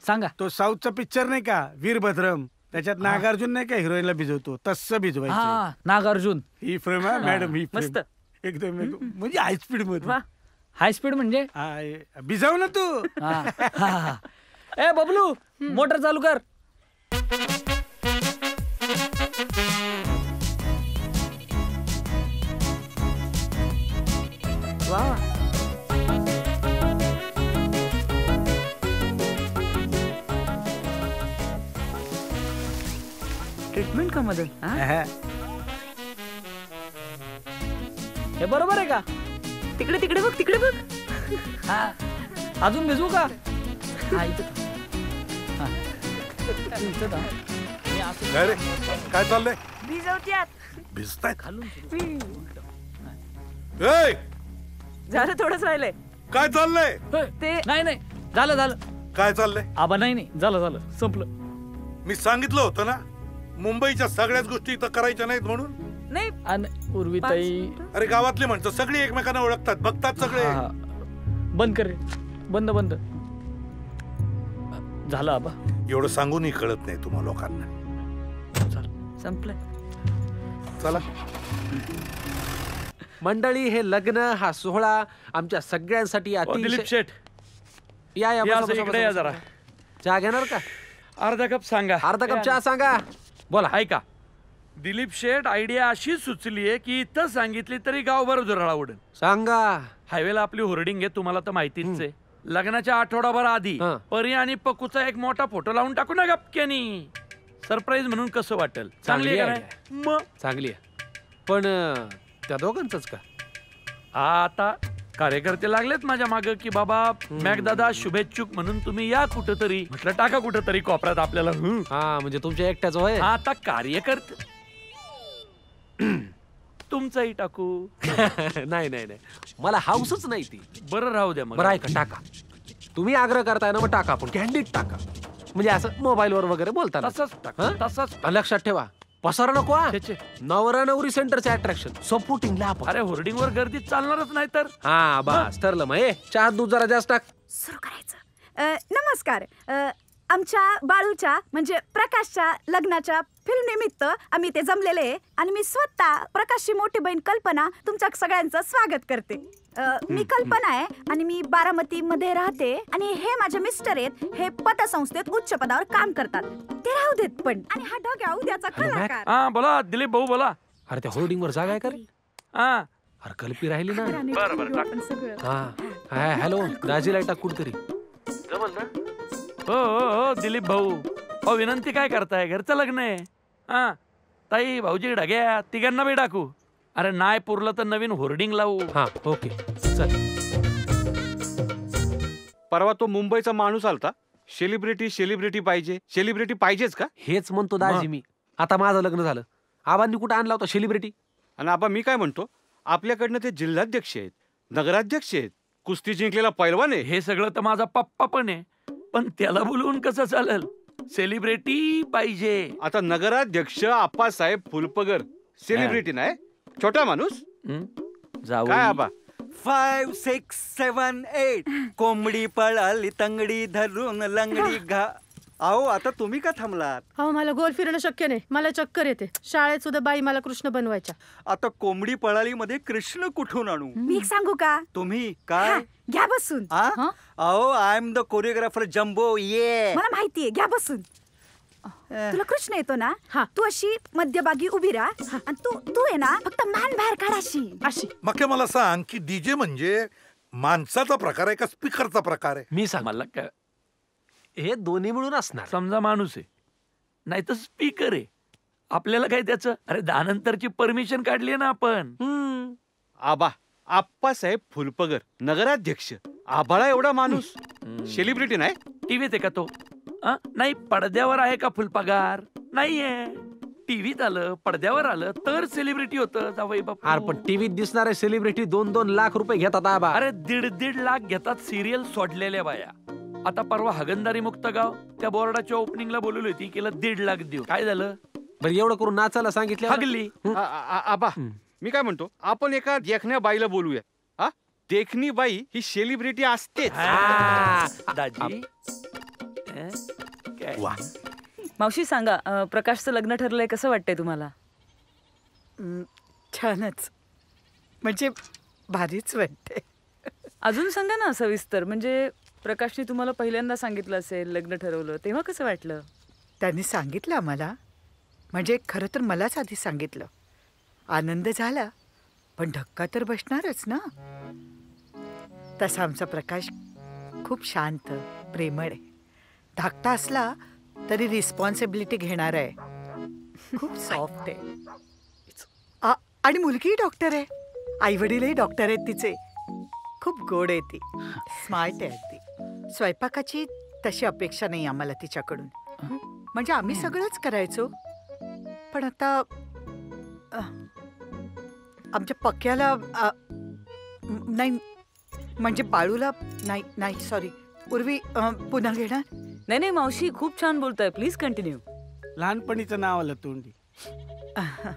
सांगा. तो साऊथचा पिक्चर नाही का वीरभद्रम, त्याच्यात नागार्जुन नाही का हिरोईनला भिजवतो, तसं भिजवायचं. नागार्जुन ही फ्रेम आहे मॅडम, ही मस्त एकदम म्हणजे हाय स्पीड मध्ये. हाय स्पीड म्हणजे भिजव ना तू. ए बबलू मोटर चालू कर. वा ट्रीटमेंट का मदत. हे बरोबर आहे का? तिकडे तिकडे बघ, तिकडे बघ. अजून भिजवू का? काय चाललंय? भिजवत्यात. भिजताय झालं, थोडंच राहिलंय. काय चाललंय? ते नाही झालं झालं. काय चाललंय? आबा नाही झालं संपलं. मी सांगितलं होतं ना, मुंबईच्या सगळ्याच गोष्टी इथं करायच्या नाहीत म्हणून. नाही उर्विताई, अरे गावातले म्हणतात सगळी एकमेकांना ओळखतात, बघतात सगळे. बंद कर रे, बंद झालं आबा. एवढं सांगूनही कळत नाही तुम्हा लोकांना. संपलं. चला मंडळी, हे लग्न हा सोहळा आमच्या सगळ्यांसाठी दिलीप शेठ या इकडे या जरा. चहा घेणार का? अर्धा कप सांगा. अर्धा कप चहा सांगा. बोला. ऐका, दिलीप शेठ, आयडिया अशी सुचलीये की इथं सांगितली तरी गावभर दुराळा उडेल. सांगा. हायवेला आपली होर्डिंग आहे, तुम्हाला तर माहितीच आहे. लग्नाच्या आठवडाभर आधी परी आणि पक्कूचा एक मोठा फोटो लावून टाकू ना गपक्यानी. सरप्राईज म्हणून कसं वाटेल? चांगली आहे. मग चांगली आहे, पण त्या दोघांचंच का? आता कार्यकर्ते लागलेत माझ्या मागं की बाबा मॅकदादा शुभेच्छुक म्हणून तुम्ही या कुठंतरी. म्हटलं टाका कुठंतरी कोपऱ्यात आपल्याला. म्हणजे तुमच्या एकट्याच होय? आता कार्यकर्ते तुमचंही टाकू. नाही मला हाऊसच नाही ती. बरं राहू द्या. बरं ऐका, टाका. तुम्ही आग्रह करताय ना, मग टाका. आपण कॅन्डिड टाका, म्हणजे असं मोबाईलवर वगैरे बोलता. तसंच लक्षात ठेवा, पसार नको. नवरा नवरी सेंटरचे अट्रॅक्शन सपोर्टिंगला आपण. अरे होर्डिंग वर गर्दी चालणारच नाही तर. बस ठरलं. मग चहा दूध जरा जास्त टाक. सुरू करायचं. नमस्कार. आमच्या बाळूच्या म्हणजे प्रकाशच्या लग्नाच्या फिल्म निमित्त आम्ही ते जमलेले आणि मी स्वतः प्रकाशची मोठी बहीण कल्पना तुमच्या सगळ्यांचं स्वागत करते. मी कल्पना आहे आणि मी बारामती मध्ये राहते आणि हे माझे मिस्टर आहेत. हे पतसंस्थेत उच्च पदावर काम करतात. ते राहू देत पण. आणि हा ढोग्या उद्याचा कलाकार. बोला दिलीप भाऊ बोला. अरे त्या होर्डिंग वर जागा आहे का रे? अरे कल्पी राहिली ना. हॅलो, दाजीला टाक कुठतरी. जमल ना? हो दिलीप भाऊ, विनंती काय करताय? घरचं लग्न आहे. ताई भाऊजी ढग्या तिघांना बी टाकू. अरे नाही पुरलं तर नवीन होर्डिंग लावू. ओके चल. परवा तो मुंबईचा माणूस आलता, सेलिब्रिटी पाहिजेच का? हेच म्हणतो दाजी मी. आता माझं लग्न झालं, आबांनी कुठं आणला होता सेलिब्रिटी? आणि आबा मी काय म्हणतो, आपल्याकडनं ते जिल्हाध्यक्ष आहेत, नगराध्यक्ष आहेत, कुस्ती जिंकलेला पैलवान आहे. हे सगळं तर माझा पप्पा पण आहे, पण त्याला बोलवून कसं चालेल? सेलिब्रिटी पाहिजे. आता नगराध्यक्ष आप्पासाहेब फुलपगर सेलिब्रिटी नाही, छोटा माणूस. जाऊ काय आबा? 5, 6, 7, 8 कोंबडी पळाली तंगडी धरून लंगडी घा. अहो आता तुम्ही का थांबलात? हो, मला गोल फिरणं शक्य नाही, मला चक्कर येते. शाळेत सुद्धा बाई मला कृष्ण बनवायच्या. आता कोंबडी पळाली मध्ये कृष्ण कुठून आणू? मी सांगू का? तुम्ही काय? घ्या बसून. अहो I am the choreographer jumbo. ये मला माहितीये, घ्या बसून. तुला कृष्ण येतो ना? तू अशी मध्यभागी उभी राहा आणि तू आहे ना फक्त मान बाहेर काढ अशी. मग मला सांग की डीजे म्हणजे माणसाचा प्रकार आहे का स्पीकरचा प्रकार आहे? मी सांग. मला काय, हे दोन्ही मिळून असणार. समजा माणूस आहे नाही तर स्पीकर आहे, आपल्याला काय त्याचं? अरे 10 नंतरची परमिशन काढली ना आपण. आबा आप्पासाहेब फुलपगर नगराध्यक्ष, आभाळा एवढा माणूस सेलिब्रिटी नाही. टीव्हीत आहे का तो? नाही. पडद्यावर आहे का फुलपगार? नाहीये. टीव्हीत आलं, पडद्यावर आलं तर सेलिब्रिटी होतं. जावई बापू. अरे पण टीव्हीत दिसणारे सेलिब्रिटी 2-2 लाख रुपये घेतात आबा. अरे 1.5 लाख घेतात सिरियल सोडलेल्या बाया. आता परवा हगंदारी मुक्त गाव त्या बोर्डाच्या ओपनिंगला बोलवली होती, केलं 1.5 लाख देऊ. काय झालं? बरं एवढं करून नाचायला सांगितलं हगली. आबा मी काय म्हणतो आपण एका देखण्या बाईला बोलूया. हा देखणी बाई ही सेलिब्रिटी असतेच. दाजी काय? मावशी सांगा, प्रकाशचं लग्न ठरलंय, कसं वाटतंय तुम्हाला? छानच, म्हणजे भारीच वाटते. अजून सांगा ना सविस्तर. म्हणजे प्रकाशने तुम्हाला पहिल्यांदा सांगितलं असेल, लग्न ठरवलं, तेव्हा कसं वाटलं? त्यांनी सांगितलं आम्हाला, म्हणजे खरं तर मलाच आधी सांगितलं. आनंद झाला, पण धक्का तर बसणारच ना. तसा आमचा प्रकाश खूप शांत प्रेमळ आहे. धाकटा असला तरी रिस्पॉन्सिबिलिटी घेणार आहे. खूप सॉफ्ट आहे. आणि मुलगी डॉक्टर आहे. आई वडीलही डॉक्टर आहेत तिचे. खूप गोड आहे ती, स्मार्ट आहे ती. स्वयंपाकाची तशी अपेक्षा नाही आम्हाला तिच्याकडून. म्हणजे आम्ही सगळंच करायचो, पण आता आमच्या पक्याला नाही, म्हणजे बाळूला नाही. नाही सॉरी पूर्वी पुन्हा घेणार. नाही नाही मावशी, खूप छान बोलताय, प्लीज कंटिन्यू. लहानपणीचं नाव आलं तोंडी.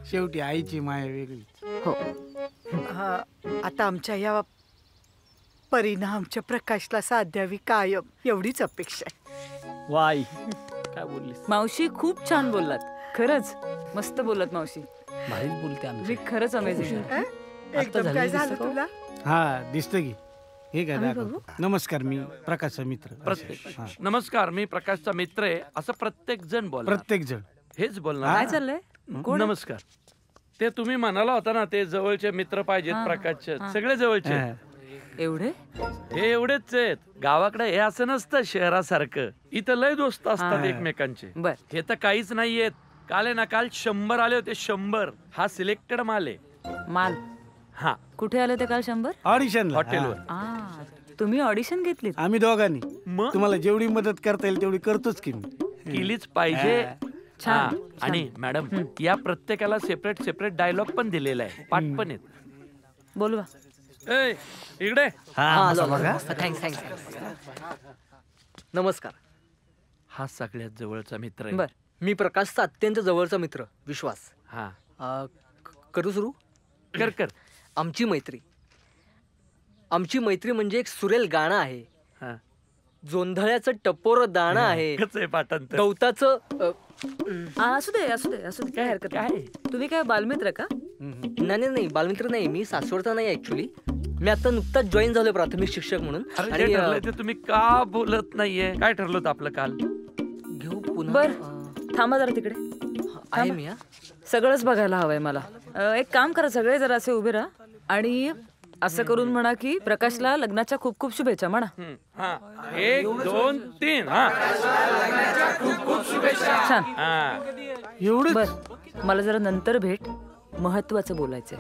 शेवटी आईची माया वेगळी. हो. आता आमच्या या परीनं आमच्या प्रकाशला साथ द्यावी कायम, एवढीच अपेक्षा आहे. वाई काय बोललीस मावशी, खूप छान बोललात, खरंच मस्त बोललात मावशी. भारीच बोलते तुम्ही खरंच अमेझिंग. एकदम काय झालं तुला? हा दिसतं की हे काय दाखव. नमस्कार, मी प्रकाशचा मित्र. प्रत्येक नमस्कार, मी प्रकाशचा मित्र आहे असं प्रत्येक जण बोल. प्रत्येक जण हेच बोलणार. काय चाललंय? नमस्कार. ते तुम्ही म्हणाला होता ना, ते जवळचे मित्र पाहिजेत प्रकाशचे. सगळे जवळचे. एवढे? हे एवढेच आहेत. गावाकडे हे असं नसतं शहरासारखं. इथं लय दोस्त असतात एकमेकांचे. हे तर काहीच नाहीयेत. काल आहे ना, काल 100 आले होते. 100 हा सिलेक्टेड माल आहे. माल? हा. कुठे आले ते काल 100? ऑडिशन हॉटेलवर. तुम्ही ऑडिशन घेतलीत? आम्ही दोघांनी. तुम्हाला जेवढी मदत करता येईल तेवढी करतोच की मी. केलीच पाहिजे. आणि मॅडम, या प्रत्येकाला सेपरेट सेपरेट डायलॉग पण दिलेला आहे, पाठ पण आहेत. बोलवा. इकडे. नमस्कार. हा सगळ्यात जवळचा मित्र आहे. बर, मी प्रकाशचा अत्यंत जवळचा मित्र विश्वास. हा. करू सुरू? कर. आमची मैत्री म्हणजे एक सुरेल गाणं आहे. जोंधळ्याचं टपोर दाणं आहे. गवताचं असू दे काय हरकत नाही. तुम्ही काय बालमित्र का? नाही, बालमित्र नाही. मी सासवडचा नाही ऍक्च्युली. मी आता नुकताच जॉईन झालोय प्राथमिक शिक्षक म्हणून. आणि ते तुम्ही का बोलत नाहीये? काय ठरलं होतं आपलं काल? घेऊ पुन्हा. बर, थांबा जरा तिकडे. आहे मी. सगळंच बघायला हवंय मला. एक काम करा, सगळे जरा असे उभे राहा आणि असं करून म्हणा की प्रकाशला लग्नाच्या खूप खूप शुभेच्छा म्हणा. 1 2 3. छान. एवढं. बर, मला जरा नंतर भेट, महत्वाचं बोलायचंय.